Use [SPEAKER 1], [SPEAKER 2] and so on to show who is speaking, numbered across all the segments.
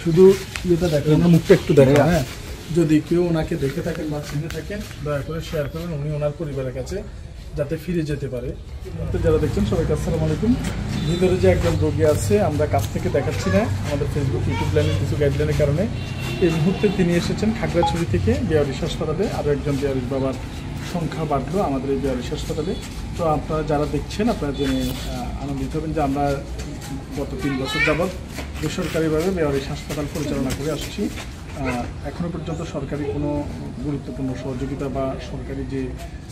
[SPEAKER 1] শুধু ইয়েটা দেখেন, আমরা মুখটা একটু দেখেন। হ্যাঁ, যদি কেউ ওনাকে দেখে থাকেন বা চিনে থাকেন দয়া করে শেয়ার করবেন, উনি ওনার পরিবারের কাছে যাতে ফিরে যেতে পারে। তো যারা দেখছেন সবাইকে আসসালামু আলাইকুম। ভিতরে যে একজন রোগী আছে, আমরা কাছ থেকে দেখাচ্ছি না, আমাদের ফেসবুক ইউটিউব লাইনের কিছু গাইডলাইনের কারণে। এই মুহূর্তে তিনি এসেছেন খাগড়াছড়ি থেকে বিহারিশ হাসপাতালে। আরও একজন বিহারিশ বাবার সংখ্যা বাড়লো আমাদের এই বিহারিশ হাসপাতালে। তো আপনারা যারা দেখছেন আপনারা জেনে আনন্দিত হবেন যে আমরা গত 3 বছর যাবৎ বেসরকারিভাবে বিহারিশ হাসপাতাল পরিচালনা করে আসছি। এখনও পর্যন্ত সরকারি কোনো গুরুত্বপূর্ণ সহযোগিতা বা সরকারি যে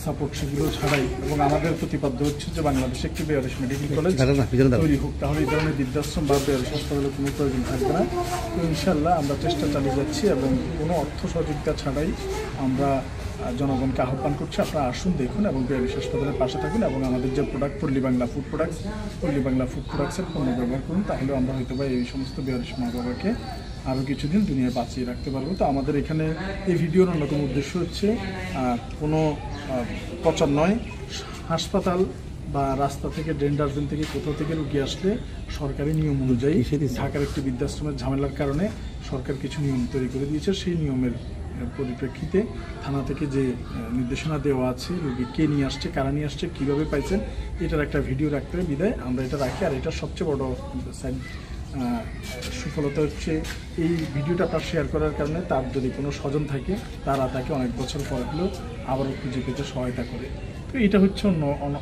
[SPEAKER 1] সাপোর্ট সেগুলো ছাড়াই, এবং আমাদের প্রতিপাদ্য হচ্ছে যে বাংলাদেশে একটি বিহারিশ মেডিকেল কলেজ তৈরি হোক, তাহলে এই ধরনের বৃদ্ধাশ্রম বা বিহারিশ হাসপাতালের কোনো প্রয়োজন থাকবে না। তো ইনশাল্লাহ আমরা চেষ্টা চালিয়ে যাচ্ছি এবং কোনো অর্থ সহযোগিতা ছাড়াই আমরা জনগণকে আহ্বান করছি, আপনারা আসুন, দেখুন এবং বিহারিশ হাসপাতালের পাশে থাকুন এবং আমাদের যে প্রোডাক্ট পল্লী বাংলা ফুড প্রোডাক্টসের পণ্য ব্যবহার করুন। তাহলে আমরা হয়তো বা এই সমস্ত বিহারিশ মা বাবাকে আরও কিছুদিন দুনিয়ায় বাঁচিয়ে রাখতে পারবো। তো আমাদের এখানে এই ভিডিওর অন্যতম উদ্দেশ্য হচ্ছে কোনো প্রচার নয়। হাসপাতাল বা রাস্তা থেকে ড্রেন ডাস্টবিন থেকে কোথাও থেকে রুগী আসলে সরকারি নিয়ম অনুযায়ী ঢাকার একটি বৃদ্ধাশ্রমের ঝামেলার কারণে সরকার কিছু নিয়ম তৈরি করে দিয়েছে। সেই নিয়মের পরিপ্রেক্ষিতে থানা থেকে যে নির্দেশনা দেওয়া আছে, রুগী কে নিয়ে আসছে, কারা নিয়ে আসছে, কীভাবে পাইছেন, এটার একটা ভিডিও রাখতে বিদায় আমরা এটা রাখি। আর এটার সবচেয়ে বড় সুফলতা হচ্ছে এই ভিডিওটা আপনার শেয়ার করার কারণে তার যদি কোনো স্বজন থাকে তারা তাকে অনেক বছর পর হলেও আবারও খুঁজে পেতে সহায়তা করে। তো এটা হচ্ছে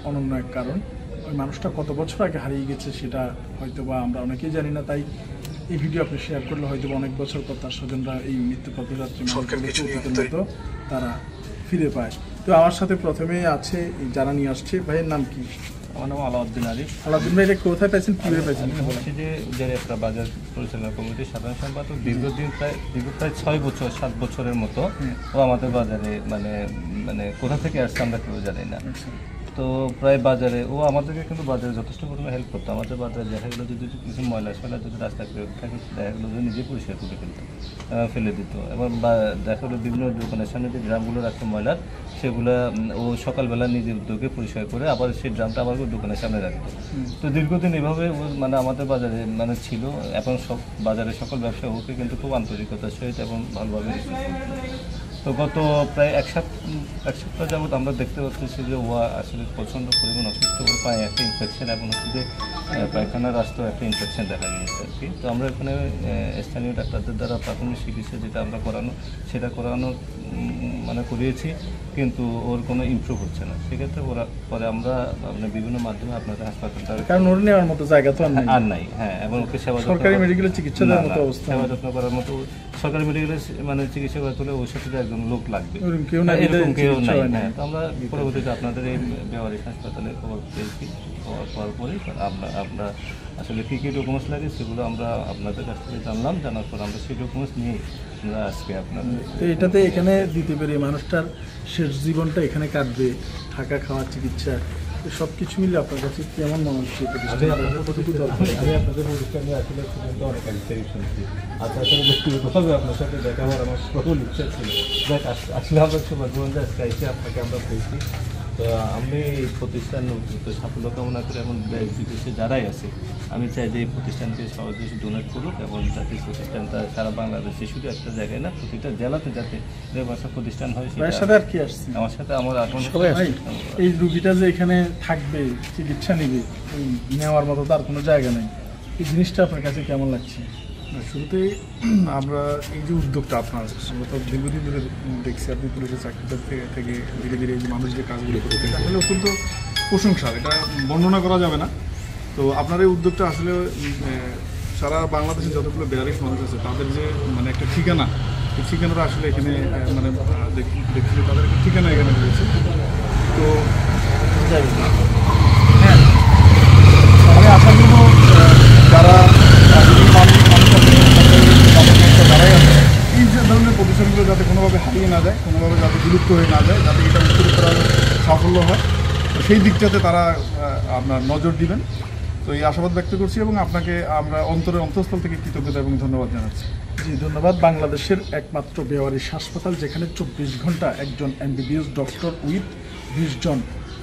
[SPEAKER 1] অনন্য এক কারণ। ওই মানুষটা কত বছর আগে হারিয়ে গেছে সেটা হয়তো বা আমরা অনেকেই জানি না, তাই এই ভিডিও আপনি শেয়ার করলে হয়তো অনেক বছর পর তার স্বজনরা এই মৃত্যু পথযাত্রী মতো তারা ফিরে পায়। তো আমার সাথে প্রথমে আছে যারা নিয়ে আসছে, ভাইয়ের নাম কি?
[SPEAKER 2] আমার নাম আলাউদ্দিন আলী।
[SPEAKER 1] আলাউদ্দিন ভাই, এটা কোথায় পাইছেন, কীভাবে পাইছেন?
[SPEAKER 2] বলছি যে একটা বাজার পরিচালনা কমিটির সাধারণ সম্পাদক, দীর্ঘদিন প্রায় 7 বছরের মতো ও আমাদের বাজারে মানে কোথা থেকে আসছে আমরা কেউ জানি না। তো প্রায় বাজারে ও আমাদেরকে কিন্তু বাজারে যথেষ্ট পরিমাণে হেল্প করতো। আমাদের বাজারে দেখা গেলো যদি কিছু ময়লা যদি রাস্তায় থাকে দেখা গেলো যে নিজে পরিষ্কার করে ফেলে দিত। এবং দেখা গেলো বিভিন্ন দোকানের সামনে যে ড্রামগুলো রাখতো ময়লার, সেগুলো ও সকালবেলা নিজের উদ্যোগে পরিষ্কার করে আবার সেই ড্রামটা আবার দোকানের সামনে রাখতো। তো দীর্ঘদিন এভাবে আমাদের বাজারে ছিল। এখন বাজারের সকল ব্যবসা ওকে কিন্তু খুব আন্তরিকতার সহিত এবং ভালোভাবে রিসিভ করতো। তো গত প্রায় এক সপ্তাহ যাবৎ আমরা দেখতে পাচ্ছি যে ও আসলে প্রচণ্ড পরিমাণ অসুস্থ, ওর পায়ে একটা ইনফেকশন এবং হচ্ছে যে পায়খানার রাস্তাও একটা ইনফেকশন দেখা গিয়েছে আর কি। তো আমরা এখানে স্থানীয় ডাক্তারদের দ্বারা প্রাথমিক চিকিৎসা যেটা আমরা করানোর করিয়েছি, কিন্তু ওর কোনো ইমপ্রুভ হচ্ছে না। সেক্ষেত্রে পরে আমরা বিভিন্ন মাধ্যমে আপনাদের হাসপাতালটা,
[SPEAKER 1] কারণ ওর নেওয়ার মতো জায়গা তো আর নাই।
[SPEAKER 2] হ্যাঁ, এবং ওকে
[SPEAKER 1] সরকারি মেডিকেলের চিকিৎসা দেওয়ার মতো অবস্থা,
[SPEAKER 2] সেবা যত্ন করার মতো সরকারি মেডিকেলের চিকিৎসা করতে হলে ওর সাথে একজন লোক লাগবে,
[SPEAKER 1] কেউ নাই।
[SPEAKER 2] হ্যাঁ, তো আমরা পরবর্তীতে আপনাদের এই বিহারিশ হাসপাতালে খবর পেয়েছি। পাওয়ার পরে আমরা আসলে কী কী ডকুমেন্টস লাগে সেগুলো আমরা আপনাদের কাছ থেকে জানার পর আমরা সেই ডকুমেন্টস নিয়ে আমরা আজকে আপনাদের
[SPEAKER 1] এটাতে এখানে দিতে পেরে মানুষটার শেষ জীবনটা এখানে কাটবে, থাকা, খাওয়া, চিকিৎসা সব কিছু মিলে আপনার কাছে কেমন মনে হচ্ছে?
[SPEAKER 2] আমি আপনাদের প্রতিষ্ঠানে আসলে অনেক শুনছি। আচ্ছা, আসলে ব্যক্তিগতভাবে আপনার সাথে দেখা হওয়ার আমার প্রবল ইচ্ছা ছিল। আসলে আমরা সৌভাগ্যবন্ধে আজকে এসে আপনাকে আমরা পেয়েছি। তো আমি এই প্রতিষ্ঠান সাফল্য কামনা করে এবং বিদেশে যারাই আছে, আমি চাই যে এই প্রতিষ্ঠানকে সহজে ডোনেট করুক এবং যাতে প্রতিষ্ঠানটা সারা বাংলাদেশে শুধু একটা জায়গায় না, প্রতিটা জেলাতে যাতে ব্যবসা প্রতিষ্ঠান হয়। আমার সাথে আমার এখন
[SPEAKER 1] এই রুগীটা যে এখানে থাকবে, চিকিৎসা নেবে, নেওয়ার মতো তার কোনো জায়গা নেই, এই জিনিসটা আপনার কাছে কেমন লাগছে?
[SPEAKER 3] শুরুতে আমরা এই যে উদ্যোগটা আপনার, আমরা তো দীর্ঘদিন ধরে দেখছি আপনি পুলিশের চাকরিটা থেকে ধীরে ধীরে এই যে মানুষ যে কাজগুলো করতে আসলে অত্যন্ত প্রশংসার, এটা বর্ণনা করা যাবে না। তো আপনার এই উদ্যোগটা আসলে সারা বাংলাদেশে যতগুলো বিহারিশ মানুষ আছে তাদের যে একটা ঠিকানা, এই ঠিকানাটা আসলে এখানে দেখছিল, তাদের একটা ঠিকানা এখানে রয়েছে। তো হ্যাঁ, আমি আশা করবো যারা এই যে ধরনের প্রতিষ্ঠানগুলো যাতে কোনোভাবে হারিয়ে না যায়, কোনোভাবে যাতে বিলুপ্ত হয়ে না যায়, যাতে এটা উত্তরোত্তর সাফল্য হয়, তো সেই দিকটাতে তারা আপনার নজর দিবেন। তো এই আশাবাদ ব্যক্ত করছি এবং আপনাকে আমরা অন্তঃস্থল থেকে কৃতজ্ঞতা এবং ধন্যবাদ জানাচ্ছি।
[SPEAKER 1] জি, ধন্যবাদ। বাংলাদেশের একমাত্র বিহারিশ হাসপাতাল যেখানে 24 ঘন্টা একজন MBBS ডক্টর উইথ 20 জন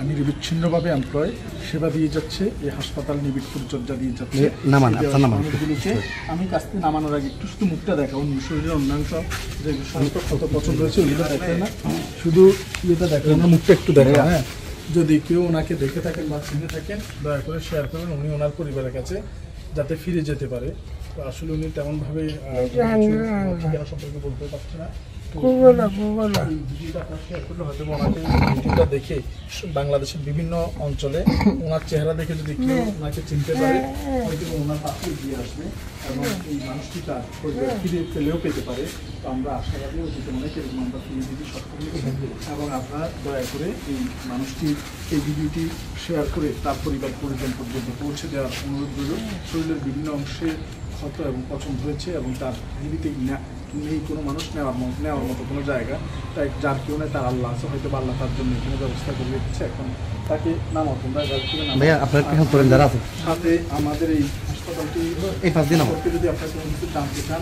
[SPEAKER 1] নিরবিচ্ছিন্নভাবে এমপ্লয় সেবা দিয়ে যাচ্ছে। এই হাসপাতাল নিবিড় পরিচর্যা দিয়ে যাচ্ছে মানুষগুলোকে। আমি কাছ থেকে নামানোর আগে একটু শুধু মুখটা দেখা, অন্য শরীরের অন্যাংশ যে সমস্ত কত পছন্দ হয়েছে ওইগুলো দেখেন না, শুধু ইয়েটা দেখেন না, মুখটা একটু দেখা। হ্যাঁ, যদি কেউ ওনাকে দেখে থাকেন বা চিনে থাকেন দয়া করে শেয়ার করবেন উনি ওনার পরিবারের কাছে, যাতে ফিরে যেতে পারে। তো আসলে উনি তেমনভাবে ঠিকানা সম্পর্কে বলতে পারছে না। ভিডিওটা দেখে বাংলাদেশের বিভিন্ন অঞ্চলে ওনার চেহারা দেখে যদি কেউ ওনাকে চিনতে পারে হয়তো ওনার পাশে এগিয়ে আসবে এবং এই মানুষটি তার পরিবার ফিরে পেলেও পেতে পারে। তো আমরা আশাবাদী অতীতে অনেক এরকম আমরা ফিরে দিতে সক্ষম হয়েছি এবং আপনারা দয়া করে এই মানুষটির এই ভিডিওটি শেয়ার করে তার পরিবার পরিজন পর্যন্ত পৌঁছে দেওয়ার অনুরোধ রইল। শরীরের বিভিন্ন অংশে ক্ষত এবং পছন্দ হয়েছে এবং তার জীবিত নেই কোনো মানুষ নেওয়ার মতো কোনো জায়গা, তাই যার কেউ নেই তার আল্লাহ আছে, হয়তো আল্লাহ তার জন্য এখানে ব্যবস্থা করে রেখেছে। এখন তাকে নামাও তোমরা সাথে আমাদের এই হাসপাতালটি সম্পর্কে যদি আপনার কোনো কিছু জানতে চান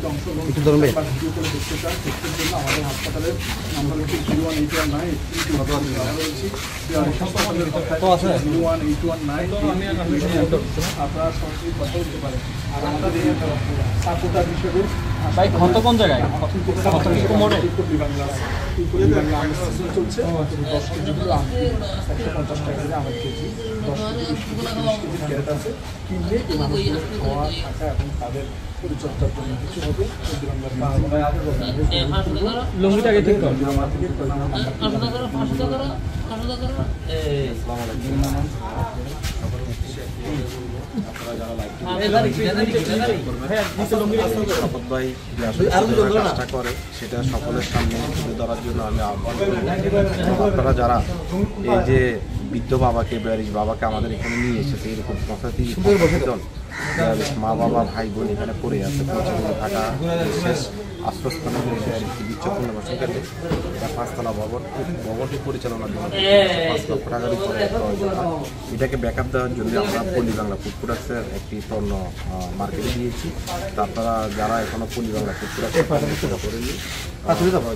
[SPEAKER 1] অংশগ্রহণ ভিডিও করে দেখতে চান, দেখতে জন্য আমাদের হাসপাতালের নাম্বার হচ্ছে 01819 আপনারা সরাসরি কথা বলতে পারেন। আর আমাদের সাপোর্টার হিসেবে
[SPEAKER 4] কোন জায়গায়
[SPEAKER 1] চলছে 10 কেজি 150 টাকা করে আমার কেজি 10 কেজি ক্যারেট আছে, কিনলে এই মানুষগুলো খাওয়া থাকা এবং তাদের পরিচর্যার জন্য কিছু হবে।
[SPEAKER 4] লুঙ্গিটাকে ঠিক কর।
[SPEAKER 5] কাজটা করে সেটা সকলের সামনে তুলে ধরার জন্য আমি আহ্বান করব। আপনারা যারা এই যে বৃদ্ধ বাবাকে বাবাকে আমাদের এখানে নিয়ে এসেছে, এরকম 35 জন মা বাবা ভাই বোন এখানে পড়ে আছে, থাকা শেষ আশ্রয়স্থলে চিকিৎসা পুনর্বাসন কেন্দ্রে এটা 5তলা ভবন। ভবনটি পরিচালনার জন্য 5 লক্ষ টাকার উপরে এটাকে ব্যাকআপ দেওয়ার জন্য আমরা পল্লী বাংলা ফুড প্রোডাক্টসের একটি পণ্য মার্কেটে দিয়েছি। তারপরা যারা এখনো পল্লী বাংলা ফুড প্রোডাক্টস করেনি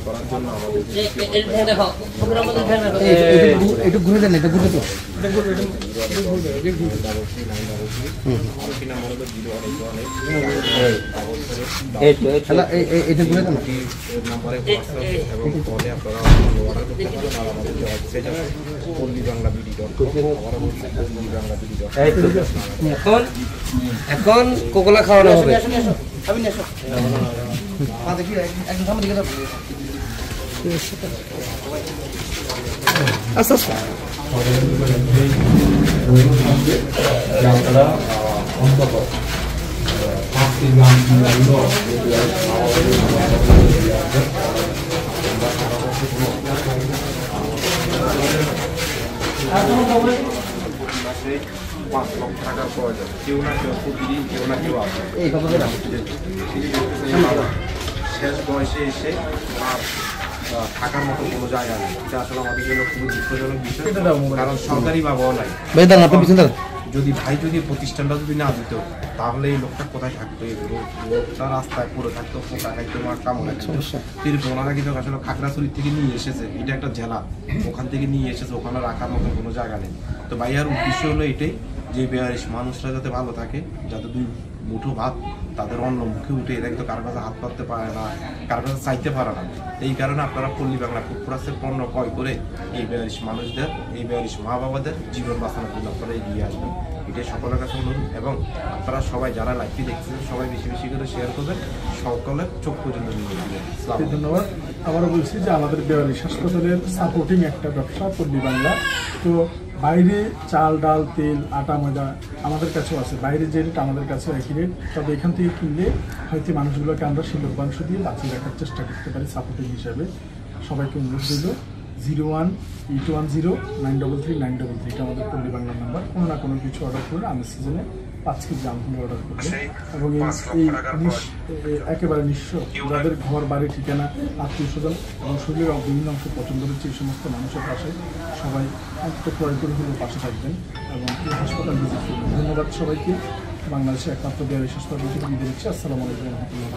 [SPEAKER 5] করার জন্য আমাদের
[SPEAKER 4] একটু ঘুরে দেন, এটা ঘুরে তো এখন কোকোলা খাওয়ানো হবে। আচ্ছা
[SPEAKER 6] আপনারা অন্তত 5 গ্রাম
[SPEAKER 5] $5 লক্ষ টাকার প্রয়োজন। কেউ না কেউ প্রতিদিন কেউ না কেউ আসে শেষ বয়সে এসে থাকার মতো কোনো জায়গা নেই। এটা আসলে আমাদের জন্য খুবই দুঃখজনক বিষয়, কারণ সরকারি বাবাও নাই। যদি প্রতিষ্ঠানটা যদি না দিত তাহলে এই লোকটা কোথায় থাকতো? এই লোকটা রাস্তায় পড়ে থাকতো, পোকা খাইতো, কামড় খাইতো। ওনারা কিন্তু আসলে খাগড়াছড়ি থেকে নিয়ে এসেছে, এটা একটা জেলা, ওখান থেকে নিয়ে এসেছে, ওখানে রাখার মতো কোনো জায়গা নেই। তো ভাইয়ার উদ্দেশ্য হলো এটাই যে বেয়ারিশ মানুষরা যাতে ভালো থাকে, যাতে 2 মুঠো ভাত তাদের অন্য মুখে উঠে, এরা কিন্তু কারো কাছে হাত পাততে পারে না, কারো কাছে চাইতে পারে না। এই কারণে আপনারা পল্লী বাংলা ফুড প্রোডাক্টসের পণ্য ক্রয় করে এই বেয়ারিশ মানুষদের, এই বেয়ারিশ মা বাবাদের জীবন বাঁচানোর জন্য আপনারা এগিয়ে আসবেন, এটাই সকলের কাছে অনুরোধ। এবং আপনারা সবাই যারা লাইভটি দেখছেন সবাই বেশি বেশি করে শেয়ার করবেন, সকলের চোখ পর্যন্ত নিয়ে দিবেন।
[SPEAKER 1] ধন্যবাদ। আবারও বলছি যে আমাদের বেয়ারিশ হাসপাতালের সাপোর্টিং একটা ব্যবসা পল্লী বাংলা। তো বাইরে চাল ডাল তেল আটা ময়দা আমাদের কাছেও আছে, বাইরে যে রেট আমাদের কাছেও একই রেট, তবে এখান থেকে কিনলে হয়তো মানুষগুলোকে আমরা সেই লভ্যাংশ দিয়ে বাঁচিয়ে রাখার চেষ্টা করতে পারি সাপোর্টিং হিসাবে। সবাইকে অনুরোধ রইল 0182933 এটা আমাদের পল্লী বাংলার নাম্বার। কোনো না কোনো কিছু অর্ডার করে আমি সিজনে 5 কেজি আমগুলো অর্ডার করবো এবং এই একেবারে নিঃস্ব যাদের ঘর বাড়ি ঠিকানা আত্মীয় স্বজন এবং শরীরের বিভিন্ন অংশ পছন্দ হচ্ছে এই সমস্ত মানুষের পাশে সবাই অন্তত ক্রয় করে হলেও পাশে থাকবেন এবং এই হাসপাতাল ভিজিট করবেন। ধন্যবাদ সবাইকে। বাংলাদেশের একমাত্র বেয়ারিশ হাসপাতাল থেকে বিদায় দিচ্ছি। আসসালামু আলাইকুম রহমতুল্লাহ।